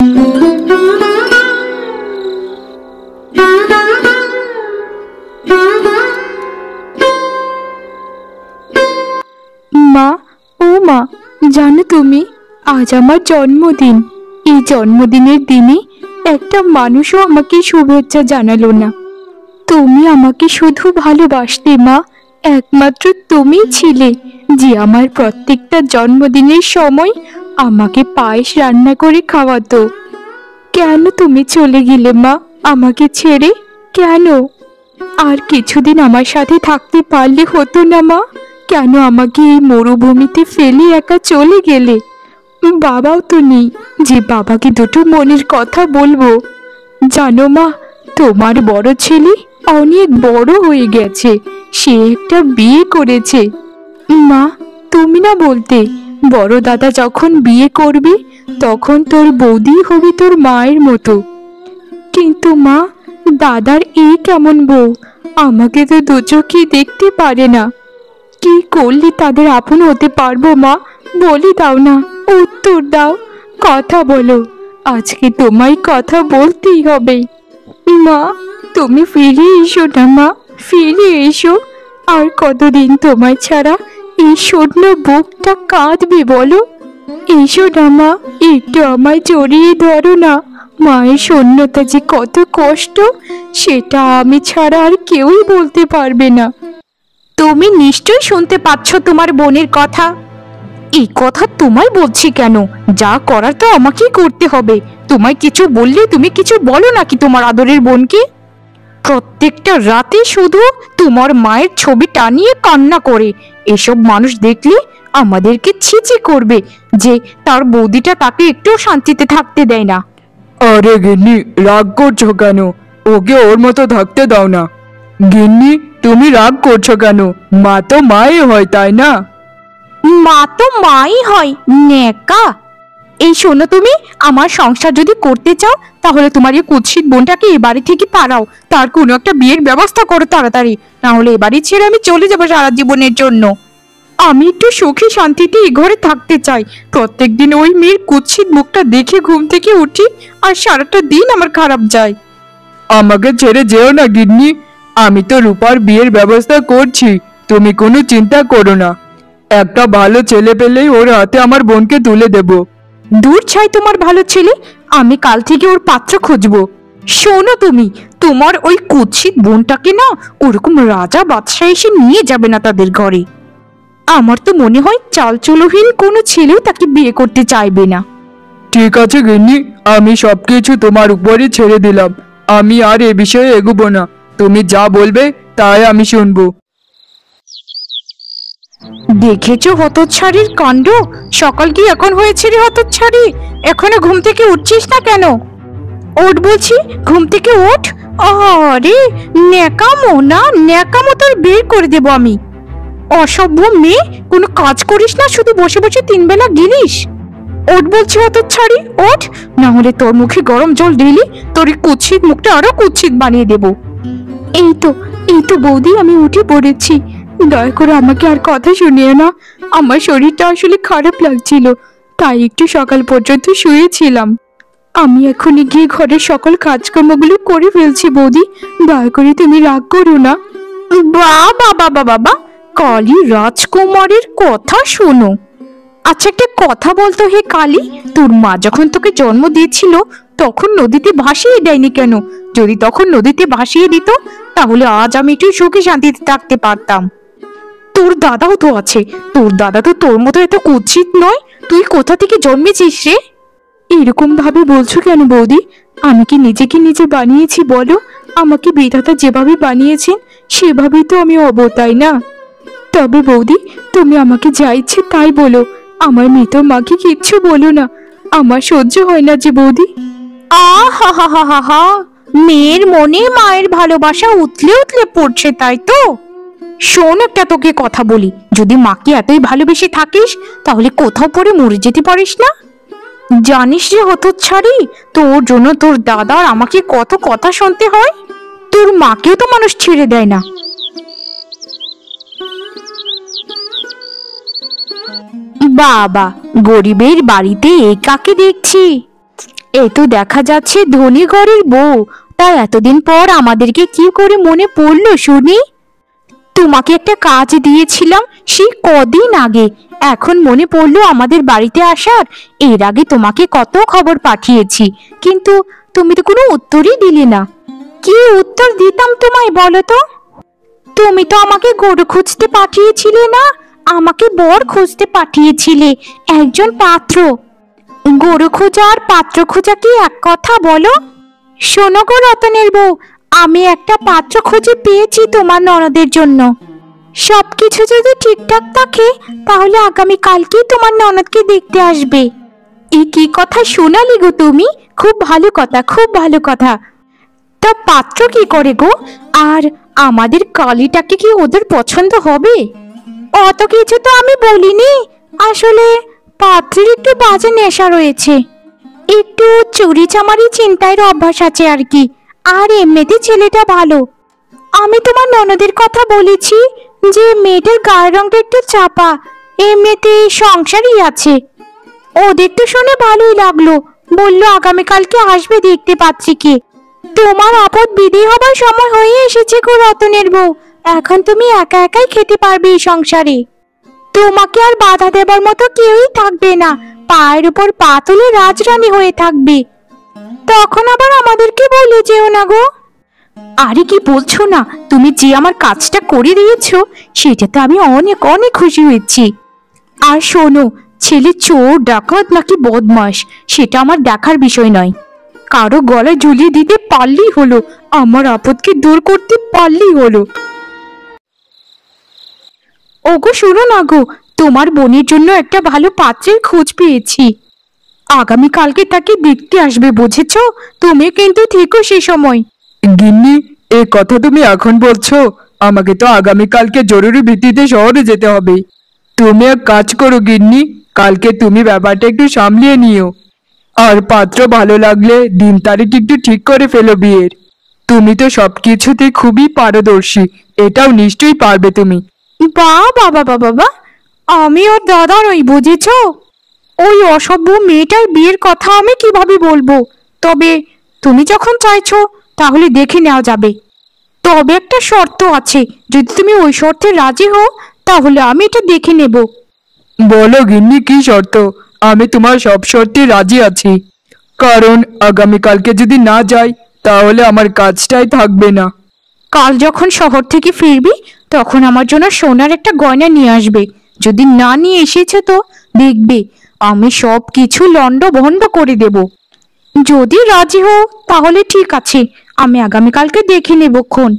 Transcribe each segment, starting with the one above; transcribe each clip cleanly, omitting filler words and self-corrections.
মা, ও মা, জানো তুমি আজ আমার জন্মদিন। এই জন্মদিনের দিনে একটা মানুষও আমাকে শুভেচ্ছা জানালো না। তুমি আমাকে শুধু ভালোবাসতে মা, একমাত্র তুমি ছিলে যে আমার প্রত্যেকটা জন্মদিনের সময় আমাকে পায়েস রান্না করে খাওয়াতো। কেন তুমি চলে গেলে মা আমাকে ছেড়ে? কেন? আর কিছুদিন আমার সাথে থাকতে পারলে হতো না মা? কেন আমাকে এই মরুভূমিতে ফেলে একা চলে গেলে? বাবাও তো নেই যে বাবাকে দুটো মনের কথা বলবো। জানো মা, তোমার বড় ছেলে অনেক বড় হয়ে গেছে, সে একটা বিয়ে করেছে। মা, তুমি না বলতে বড় দাদা যখন বিয়ে করবে তখন তোর বৌদি হবে তোর মায়ের মতো। কিন্তু মা, দাদার এই কেমন বউ, আমাকে তো দু চোখে দেখতে পারে না। কি করলে তাদের আপন হতে পারবো মা? বলে দাও না, উত্তর দাও, কথা বলো। আজকে তোমায় কথা বলতেই হবে। মা, তুমি ফিরে এসো না মা, ফিরে এসো। আর কতদিন তোমায় ছাড়া এই শূন্য বুকটা কাঁদবে বলো? এসো না মা, একটু আমায় জড়িয়ে ধরো না। মায়ের শূন্যতা যে কত কষ্ট সেটা আমি ছাড়া আর কেউই বলতে পারবে না। তুমি নিশ্চয়ই শুনতে পাচ্ছ তোমার বোনের কথা। এই কথা তোমায় বলছি কেন? যা করার তো আমাকেই করতে হবে। তোমায় কিছু বললে তুমি কিছু বলো নাকি তোমার আদরের বোনকে? প্রত্যেকটা রাতে শুধু তোমার মায়ের ছবি টানিয়ে কান্না করে। এসব মানুষ দেখলে আমাদেরকে ছিছি করবে যে তার বৌদিটা তাকে একটু শান্তিতে থাকতে দেয় না। আরে গিন্নি, রাগ করছো কেন? ওকে ওর মতো থাকতে দাও না। গিন্নি, তুমি রাগ করছো কেন? মা তো মাই হয়, তাই না? মা তো মাই হয়, নেকা। এই শোনো, তুমি আমার সংসার যদি করতে চাও তাহলে তোমার এই কুৎসিত বোনটাকে এ বাড়ি থেকে তাড়াও। তার কোনো একটা বিয়ের ব্যবস্থা করো তাড়াতাড়ি, না হলে এ বাড়ি ছেড়ে আমি চলে যাবো সারা জীবনের জন্য। আমি একটু সুখী শান্তিতে এই ঘরে থাকতে চাই। প্রত্যেকদিন ওই মেয়ের কুৎসিত মুখটা দেখে ঘুম থেকে উঠি আর সারাটা দিন আমার খারাপ যায়। আমাকে ছেড়ে যেও না গিন্নি, আমি তো রূপার বিয়ের ব্যবস্থা করছি, তুমি কোনো চিন্তা করো না। একটা ভালো ছেলে পেলেই ওর হাতে আমার বোনকে তুলে দেব। দূর ছাই তোমার ভালো ছেলে, আমি কাল থেকে ওর পাত্র খুঁজবো। শোনো তুমি, তোমার ওই কুৎসিত বোনটাকে না ওরকম রাজা বাদশাহ এসে নিয়ে যাবে না তাদের ঘরে। আমার তো মনে হয় চালচুলোহীন কোনো ছেলেও তাকে বিয়ে করতে চাইবে না। ঠিক আছে গিন্নি, আমি সবকিছু তোমার উপরে ছেড়ে দিলাম। আমি আর এ বিষয়ে এগোবো না, তুমি যা বলবে তাই আমি শুনবো। দেখেছো হতচ্ছাড়ির কাণ্ড? সকাল কি এখন হয়েছে রে হতচ্ছাড়ি? এখনো ঘুম থেকে উঠছিস না কেন? ওঠ বলছি, ঘুম থেকে ওঠ। আরে ন্যাকামো না, ন্যাকামো তোর বের করে দেবো আমি। অসভ্য মেয়ে, কোনো কাজ করিস না, শুধু বসে বসে তিন বেলা গিলিস। ওঠ বলছি হতচ্ছাড়ি, ওঠ, না হলে তোর মুখে গরম জল ঢেলি তোর এই কুৎসিত মুখটা আরো কুৎসিত বানিয়ে দেবো। এই তো, এই তো বৌদি, আমি উঠে পড়েছি। দয়া করে আমাকে আর কথা শুনিয়ে না। আমার শরীরটা আসলে খারাপ লাগছিল, তাই একটু সকাল পর্যন্ত শুয়েছিলাম। আমি এখনই গিয়ে ঘরের সকল কাজকর্মগুলো করে ফেলছি বৌদি, দয়া করে তুমি রাগ করো না। বাবা বাবা বাবা, কালী রাজকুমারের কথা শোনো। আচ্ছা একটা কথা বলতো হে কালী, তোর মা যখন তোকে জন্ম দিয়েছিল তখন নদীতে ভাসিয়ে দেয়নি কেন? যদি তখন নদীতে ভাসিয়ে দিত তাহলে আজ আমি একটু সুখে শান্তিতে থাকতে পারতাম। তোর দাদাও তো আছে, তোর দাদা তো তোর মতো এত কুৎসিত নয়। তুই কোথা থেকে জন্মেছিস রে? এরকম ভাবে বলছো কেন বৌদি? আমি কি নিজেকে নিজে বানিয়েছি বলো? আমাকে বিধাতা যেভাবে বানিয়েছেন সেভাবেই তো আমি হব, তাই না? তবে বৌদি, তুমি আমাকে যা ইচ্ছে তাই বলো, আমার মৃত মাকে কিচ্ছু বলো না। আমার সহ্য হয় না যে বৌদি। আহা হা হা হা হা, মেয়ের মনে মায়ের ভালোবাসা উতলে উতলে পড়ছে, তাই তো? শোন একটা তোকে কথা বলি, যদি মাকে এতই ভালোবেসে থাকিস তাহলে কোথাও পরে মরে যেতে পারিস না। জানিস রে হতচ্ছাড়ি, তোর জন্য তোর দাদার আমাকে কত কথা শুনতে হয়। তোর মাকেও তো মানুষ ছেড়ে দেয় না। বাবা, গরিবের বাড়িতে এ কাকে দেখছি? এই তো দেখা যাচ্ছে ধনী ঘরের বউ, তাই এতদিন পর আমাদেরকে কি করে মনে পড়লো শুনি? তোমাকে একটা কাজ দিয়েছিলাম সেই কদিন আগে, এখন মনে পড়লো আমাদের বাড়িতে আসার। এর আগে তোমাকে কত খবর পাঠিয়েছি, কিন্তু তুমি তো কোনো উত্তরই দিলে না। কি উত্তর দিতাম তোমায় বলো তো? তুমি তো আমাকে গরু খুঁজতে পাঠিয়েছিলে না, আমাকে বর খুঁজতে পাঠিয়েছিলে, একজন পাত্র। গরু খোঁজা আর পাত্র খোঁজা কি এক কথা বলো? শোনো গো রতনের বউ, আমি একটা পাত্র খুঁজে পেয়েছি তোমার ননদের জন্য। সবকিছু যদি ঠিকঠাক থাকে তাহলে আগামী কালকেই তোমার ননদকে দেখতে আসবে। এই কি কথা শোনালি গো তুমি? খুব ভালো কথা, খুব ভালো কথা। তা পাত্র কি করে গো? আর আমাদের কালীটাকে কি ওদের পছন্দ হবে? অত কিছু তো আমি বলিনি, আসলে পাত্রের একটু বাজে নেশা রয়েছে, একটু চুরি চামারি চিন্তায়ের অভ্যাস আছে আর কি। আর এমনিতে ছেলেটা ভালো। আমি তোমার ননদের কথা বলেছি যে মেয়েটার গায়ের রংটা একটু চাপা, এমনিতে সংসারই আছে। ওদের তো শুনে ভালোই লাগলো, বললো আগামীকালকে আসবে দেখতে পাচ্ছি কি। তোমার আপদ বিধি হবার সময় হয়ে এসেছে গো রতনের বউ, এখন তুমি একা একাই খেতে পারবে এই সংসারে। তোমাকে আর বাধা দেবার মতো কেউই থাকবে না, পায়ের উপর পা তুলে রাজরানী হয়ে থাকবে। তখন আবার আমাদেরকে বলে যেও না গো। আরে কি বলছো না, তুমি যে আমার কাজটা করে দিয়েছো সেটাতে আমি অনেক অনেক খুশি হয়েছি। আর শোনো, ছেলে চোর ডাকাত নাকি বদমাস সেটা আমার দেখার বিষয় নয়, কারো গলায় ঝুলিয়ে দিতে পারলেই হলো, আমার আপদকে দূর করতে পারলেই হলো। ওগো শোনো না গো, তোমার বোনের জন্য একটা ভালো পাত্রের খোঁজ পেয়েছি, আগামীকালকে তাকে দেখতে আসবে, বুঝেছো? তুমি কিন্তু থেকো সে সময়। গিন্নি, এ কথা তুমি এখন বলছো? আমাকে তো আগামীকালকে জরুরি ভিত্তিতে শহরে যেতে হবে। তুমি এক কাজ করো গিন্নি, কালকে তুমি ব্যাপারটা একটু সামলিয়ে নিও। আর পাত্র ভালো লাগলে দিন তারিখ একটু ঠিক করে ফেলো বিয়ের। তুমি তো সবকিছুতে খুবই পারদর্শী, এটাও নিশ্চয়ই পারবে তুমি। বাবা বাবা বাবা, আমি ওর দাদা নই, বুঝেছো? ওই অসভ্য মেয়েটার বিয়ের কথা আমি কিভাবে বলবো? তবে তুমি যখন চাইছো তাহলে দেখে নেওয়া যাবে। তবে একটা শর্ত আছে, যদি তুমি ওই শর্তে রাজি হও তাহলে আমি এটা দেখে নেব। বলো গিন্নি, কি শর্ত? আমি তোমার সব শর্তে রাজি আছি, কারণ আগামীকালকে যদি না যাই তাহলে আমার কাজটাই থাকবে না। কাল যখন শহর থেকে ফিরবি তখন আমার জন্য সোনার একটা গয়না নিয়ে আসবে। যদি না নিয়ে এসেছে তো দেখবে আমি সব কিছু লন্ড ভন্ড করে দেব। যদি রাজি হও তাহলে ঠিক আছে, আমি আগামীকালকে দেখে নেবক্ষণ।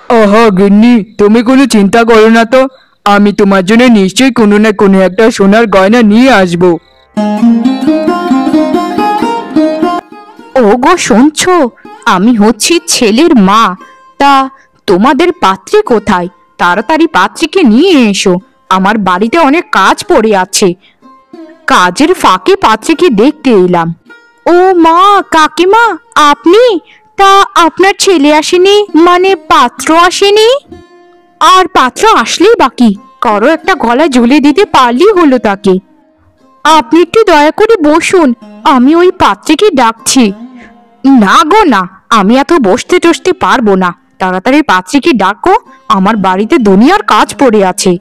ওহো গিন্নি, তুমি কোনো চিন্তা করো না তো, আমি তোমার জন্য নিশ্চয়ই কোনো না কোনো একটা সোনার গয়না নিয়ে আসবো। ওগো শুনছো, আমি হচ্ছি ছেলের মা। তা তোমাদের পাত্রী কোথায়? তাড়াতাড়ি পাত্রীকে নিয়ে এসো, আমার বাড়িতে অনেক কাজ পড়ে আছে। কাজের ফাঁকে পাত্রীকে দেখতে এলাম। ও মা, কাকিমা আপনি? তা আপনার ছেলে আসেনি, মানে পাত্র আসেনি? আর পাত্র আসলেই বাকি, কারো একটা গলায় ঝুলিয়ে দিতে পারলেই হলো তাকে। আপনি একটু দয়া করে বসুন, আমি ওই পাত্রীকে ডাকছি। না গো না, আমি এত বসতে টসতে পারবো না, তাড়াতাড়ি পাত্রীকে ডাকো, আমার বাড়িতে দুনিয়ার কাজ পড়ে আছে।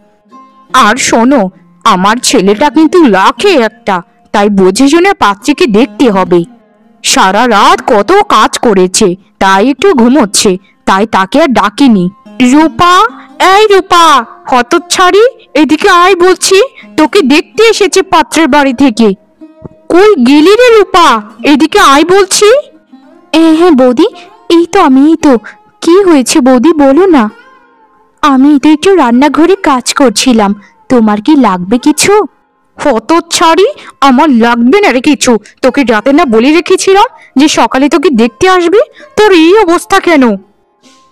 আর শোনো, আমার ছেলেটা কিন্তু লাখে একটা, তাই বুঝে শুনে পাত্রীকে দেখতে হবে। সারা রাত কত কাজ করেছে, তাই একটু ঘুমোচ্ছে, তাই তাকে আর ডাকিনি। রূপা, এই রূপা, হতচ্ছাড়ি, এদিকে আয় বলছি, তোকে দেখতে এসেছে পাত্রের বাড়ি থেকে। কই গেলি রে রূপা, এদিকে আয় বলছি। হ্যাঁ বৌদি, এই তো আমি। এই তো, কি হয়েছে বৌদি বলো না। আমি তো একটু রান্নাঘরে কাজ করছিলাম, তোমার কি লাগবে কিছু? হতচ্ছাড়ি, আমার লাগবে না রে কিছু, তোকে রাতে না বলে রেখেছিলাম যে সকালে তোকে দেখতে আসবে? তোর এই অবস্থা কেন?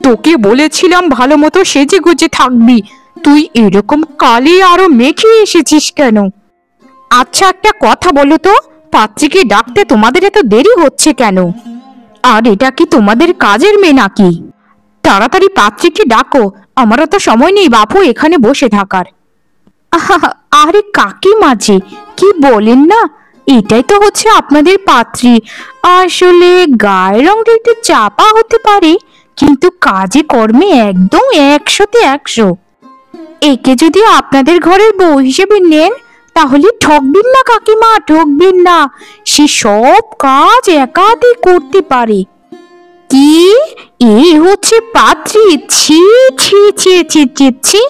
তোকে বলেছিলাম ভালো মতো সেজে গুজে থাকবি, তুই এরকম কালি আরো মেখে এসেছিস কেন? আচ্ছা একটা কথা বলো তো, পাত্রীকে ডাকতে তোমাদের এত দেরি হচ্ছে কেন? আর এটা কি তোমাদের কাজের মেয়ে নাকি? তাড়াতাড়ি পাত্রীকে ডাকো, আমারও তো সময় নেই বাপু এখানে বসে থাকার। আরে কাকিমা যে কি বলেন না, এটাই তো হচ্ছে আপনাদের পাত্রী। আসলে গায়ের রংটা একটু চাপা হতে পারে, কিন্তু কাজে কর্মে একদম 100তে 100। একে যদি আপনাদের ঘরের বউ হিসেবে নেন তাহলে ঠকবেন না কাকিমা, ঠকবেন না। সে সব কাজ একাতে করতে পারে। কি, এই হচ্ছে পাত্রী? ছি ছি ছি ছি ছি ছি,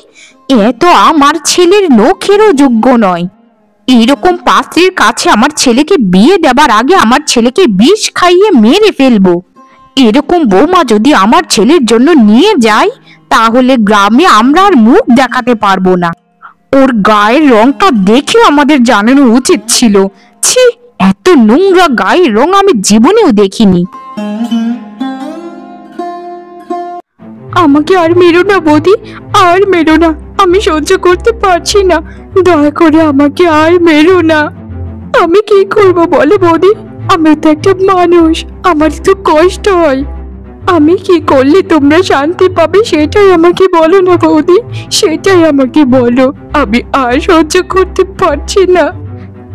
এ তো আমার ছেলের নখেরও যোগ্য নয়। এইরকম পাত্রীর কাছে আমার ছেলেকে বিয়ে দেবার আগে আমার ছেলেকে বিষ খাইয়ে মেরে ফেলবো। এরকম বৌমা যদি আমার ছেলের জন্য নিয়ে যায় তাহলে গ্রামে আমরা আর মুখ দেখাতে পারবো না। ওর গায়ের রংটা দেখে আমাদের জানানো উচিত ছিল। ছি, এত নোংরা গায়ের রং আমি জীবনেও দেখিনি। আমাকে আর মেরো না বৌদি, আর মেরো না, আমি সহ্য করতে পারছি না। দয়া করে আমাকে আর মেরো না। আমি কি করব বলো বৌদি? আমি তো একটা মানুষ, আমার তো কষ্ট হয়। আমি কি করলে তোমরা শান্তি পাবে সেটাই আমাকে বলো না বৌদি, সেটাই আমাকে বলো। আমি আর সহ্য করতে পারছি না।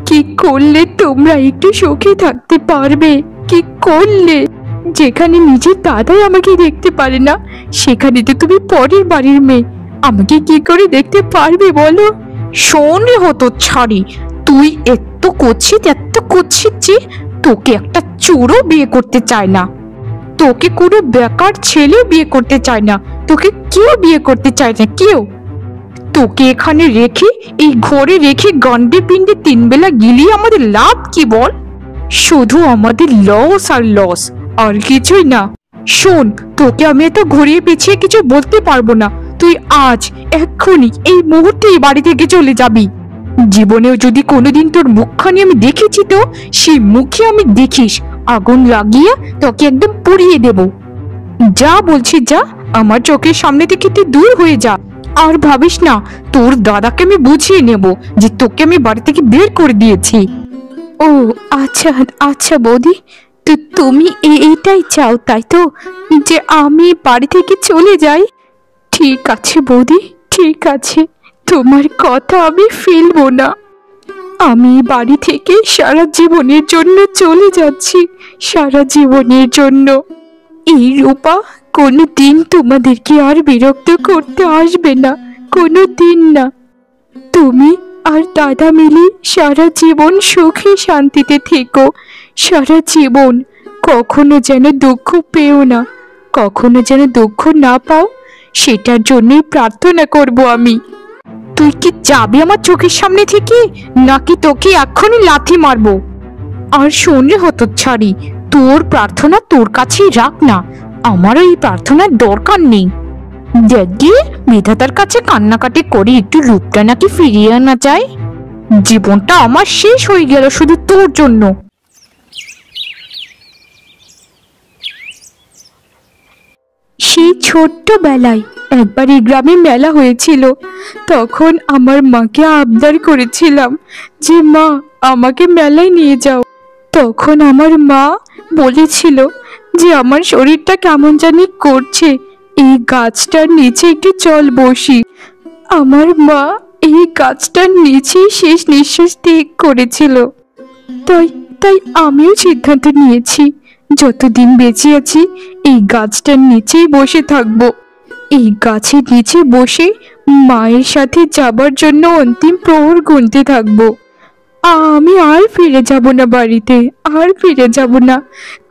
কি করলে তোমরা একটু সুখে থাকতে পারবে? কি করলে? যেখানে নিজের দাদাই আমাকে দেখতে পারে না, সেখানে তো তুমি পরের বাড়ির মেয়ে, আমাকে কি করে দেখতে পারবে বলো? শোন রে হতচ্ছাড়ি, তুই এত করছিস যে তোকে একটা চোরও বিয়ে করতে চায় না, তোকে কোনো বেকার ছেলেও বিয়ে করতে চায় না, তোকে কেউ বিয়ে করতে চায় না, কেউ। তোকে এখানে রেখে, এই ঘরে রেখে গন্ডে পিণ্ডে 3 বেলা গিলিয়ে আমাদের লাভ কি বল? শুধু আমাদের লস আর লস, আর কিছুই না। শোন, তোকে আমি এত ঘুরিয়ে পেছিয়ে কিছু বলতে পারবো না। তুই আজ এক্ষুনি এই মুহূর্তে এই বাড়ি থেকে চলে যাবি। জীবনেও যদি কোনোদিন তোর মুখখানি আমি দেখেছি তো সেই মুখে আমি দেখিস আগুন লাগিয়ে তোকে একদম পুড়িয়ে দেব। যা বলছি যা, আমার চোখের সামনে থেকে তুই দূর হয়ে যা। আর ভাবিস না, তোর দাদাকে আমি বুঝিয়ে নেব যে তোকে আমি বাড়ি থেকে বের করে দিয়েছি। ও আচ্ছা আচ্ছা বৌদি, তো তুমি এইটাই চাও তাই তো, যে আমি বাড়ি থেকে চলে যাই? ঠিক আছে বৌদি, ঠিক আছে, তোমার কথা আমি ফেলবো না। আমি বাড়ি থেকে সারা জীবনের জন্য চলে যাচ্ছি, সারা জীবনের জন্য। এই রূপা কোনো দিন তোমাদেরকে আর বিরক্ত করতে আসবে না, কোনো দিন না। তুমি আর দাদা মিলে সারা জীবন সুখে শান্তিতে থেকো, সারা জীবন। কখনো যেন দুঃখ পেও না, কখনো যেন দুঃখ না পাও, সেটার জন্যই প্রার্থনা করব আমি। তুই কি যাবি আমার চোখের সামনে থেকে, নাকি তোকে এক্ষুনি লাথি মারবো? আর শোন রে হতচ্ছাড়ি, তোর প্রার্থনা তোর কাছেই রাখ না, আমার এই প্রার্থনার দরকার নেই। দেখ গিয়ে বিধাতার কাছে কান্নাকাটি করে একটু রূপটা নাকি ফিরিয়ে আনা যায়। জীবনটা আমার শেষ হয়ে গেল শুধু তোর জন্য। সেই ছোট্টবেলায় একবার এই গ্রামে মেলা হয়েছিল, তখন আমার মাকে আবদার করেছিলাম যে মা আমাকে মেলায় নিয়ে যাও। তখন আমার মা বলেছিল যে আমার শরীরটা কেমন জানি করছে, এই গাছটার নিচে একটু চল বসি। আমার মা এই গাছটার নিচেই শেষ নিঃশ্বাস ত্যাগ করেছিল। তাই তাই আমিও সিদ্ধান্ত নিয়েছি, যতদিন বেঁচে আছি এই গাছটার নিচেই বসে থাকবো। এই গাছের নিচে বসে মায়ের সাথে যাবার জন্য অন্তিম প্রহর গুনতে থাকবো। আমি আর ফিরে যাব না বাড়িতে, আর ফিরে যাব না।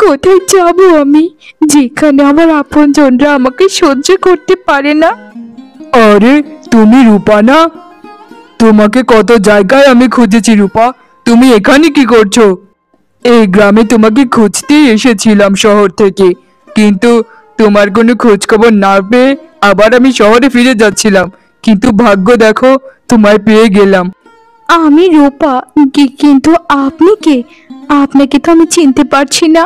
কোথায় যাব আমি, যেখানে আমার আপনজনরা আমাকে সহ্য করতে পারে না? আরে তুমি রূপা না? তোমাকে কত জায়গায় আমি খুঁজেছি রূপা, তুমি এখানে কি করছো? এই গ্রামে তোমাকে খুঁজতেই এসেছিলাম শহর থেকে, কিন্তু তোমার কোনো খোঁজ খবর না পেয়ে আবার আমি শহরে ফিরে যাচ্ছিলাম, কিন্তু ভাগ্য দেখো তোমায় পেয়ে গেলাম। আমি রূপা, কিন্তু আপনি কে? আপনাকে তো আমি চিনতে পারছি না।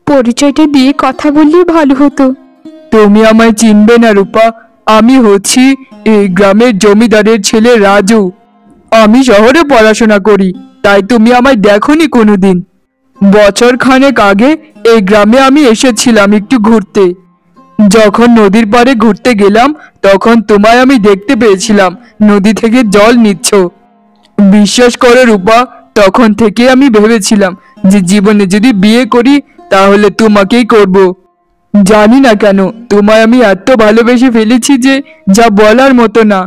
পরিচয়টা দিয়ে কথা বললে ভালো হতো। তুমি আমায় চিনবে না রূপা, আমি হচ্ছি এই গ্রামের জমিদারের ছেলে রাজু। আমি শহরে পড়াশোনা করি, তাই তুমি আমায় দেখোনি কোনোদিন। বছর খানেক আগে এই গ্রামে আমি এসেছিলাম একটু ঘুরতে। যখন নদীর পাড়ে ঘুরতে গেলাম তখন তোমায় আমি দেখতে পেয়েছিলাম নদী থেকে জল নিচ্ছ। বিশ্বাস করো রূপা, তখন থেকে আমি ভেবেছিলাম যে জীবনে যদি বিয়ে করি তাহলে তোমাকেই করব। জানি না কেন তোমায় আমি এত ভালোবেসে ফেলেছি যে যা বলার মতো না।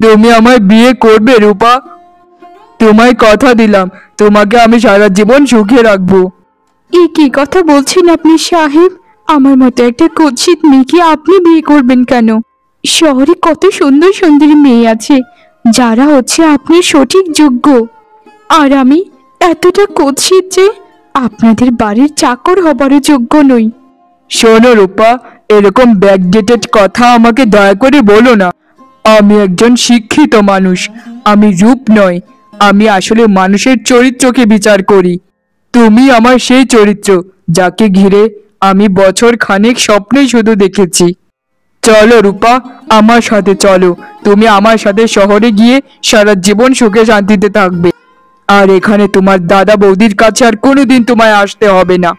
তুমি আমায় বিয়ে করবে রূপা? তোমায় কথা দিলাম, তোমাকে আমি সারা জীবন সুখে রাখবো। এ কি কথা বলছেন আপনি সাহেব? আমার মতো একটা কুৎসিত মেয়েকে আপনি বিয়ে করবেন কেন? শহরে কত সুন্দর সুন্দরী মেয়ে আছে যারা হচ্ছে আপনার সঠিক যোগ্য, আর আমি এতটা কুৎসিত যে আপনাদের বাড়ির চাকর হবারও যোগ্য নই। শোনো রূপা, এরকম ব্যাকডেটেড কথা আমাকে দয়া করে বলো না। আমি একজন শিক্ষিত মানুষ, আমি রূপ নয়, আমি আসলে মানুষের চরিত্রকে বিচার করি। তুমি আমার সেই চরিত্র যাকে ঘিরে আমি বছর খানেক স্বপ্নেই শুধু দেখেছি। চলো রূপা, আমার সাথে চলো। তুমি আমার সাথে শহরে গিয়ে সারা জীবন সুখে শান্তিতে থাকবে, আর এখানে তোমার দাদা বৌদির কাছে আর কোনোদিন তোমায় আসতে হবে না।